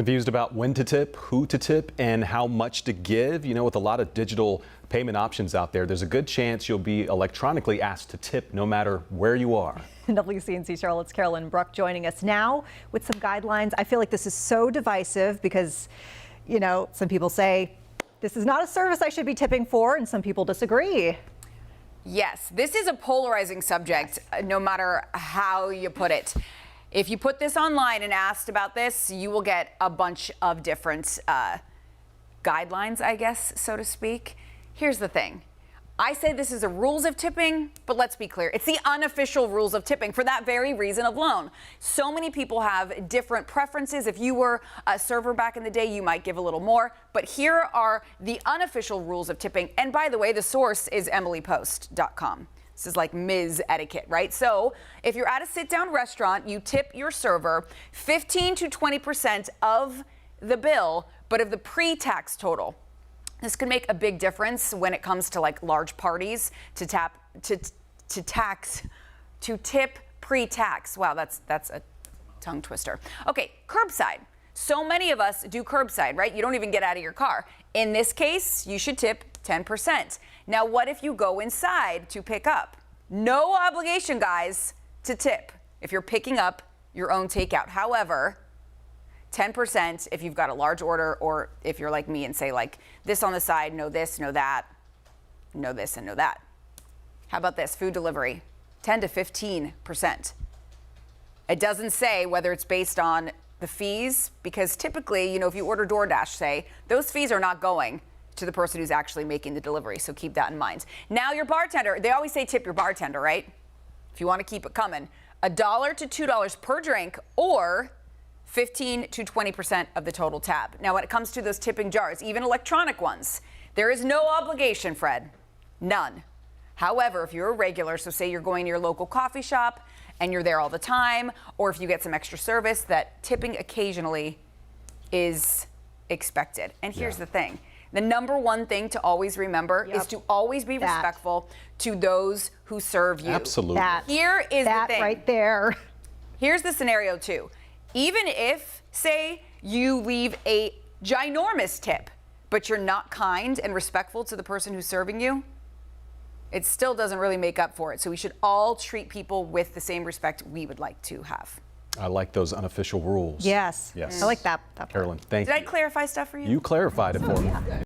Confused about when to tip, who to tip, and how much to give? You know, with a lot of digital payment options out there, there's a good chance you'll be electronically asked to tip no matter where you are. WCNC Charlotte's Carolyn Bruck joining us now with some guidelines. I feel like this is so divisive because, you know, some people say this is not a service I should be tipping for, and some people disagree. Yes, this is a polarizing subject, no matter how you put it. If you put this online and asked about this, you will get a bunch of different guidelines, I guess, so to speak. Here's the thing. I say this is a rules of tipping, but let's be clear. It's the unofficial rules of tipping for that very reason alone. So many people have different preferences. If you were a server back in the day, you might give a little more. But here are the unofficial rules of tipping. And by the way, the source is emilypost.com. This is like Ms. Etiquette, right? So if you're at a sit-down restaurant, you tip your server 15 to 20% of the bill, but of the pre-tax total. This can make a big difference when it comes to like large parties to tip pre-tax. Wow, that's a tongue twister. Okay, curbside. So many of us do curbside, right? You don't even get out of your car. In this case, you should tip 10%. Now, what if you go inside to pick up? No obligation, guys, to tip if you're picking up your own takeout. However, 10% if you've got a large order, or if you're like me and say like this on the side, no this, no that, no this and no that. How about this? Food delivery, 10 to 15%. It doesn't say whether it's based on the fees, because typically, you know, if you order DoorDash, say, those fees are not going to the person who's actually making the delivery. So keep that in mind. Now your bartender, they always say tip your bartender, right? If you want to keep it coming, $1 to $2 per drink, or 15 to 20% of the total tab. Now, when it comes to those tipping jars, even electronic ones, there is no obligation, Fred, none. However, if you're a regular, so say you're going to your local coffee shop and you're there all the time, or if you get some extra service, that tipping occasionally is expected. And here's the thing. The number one thing to always remember is to always be respectful to those who serve you. Absolutely. Here is the thing. Right there. Here's the scenario too. Even if, say, you leave a ginormous tip, but you're not kind and respectful to the person who's serving you, it still doesn't really make up for it. So we should all treat people with the same respect we would like to have. I like those unofficial rules. Yes. Yes. I like that. Carolyn, thank you. Did I clarify stuff for you? You clarified it for me.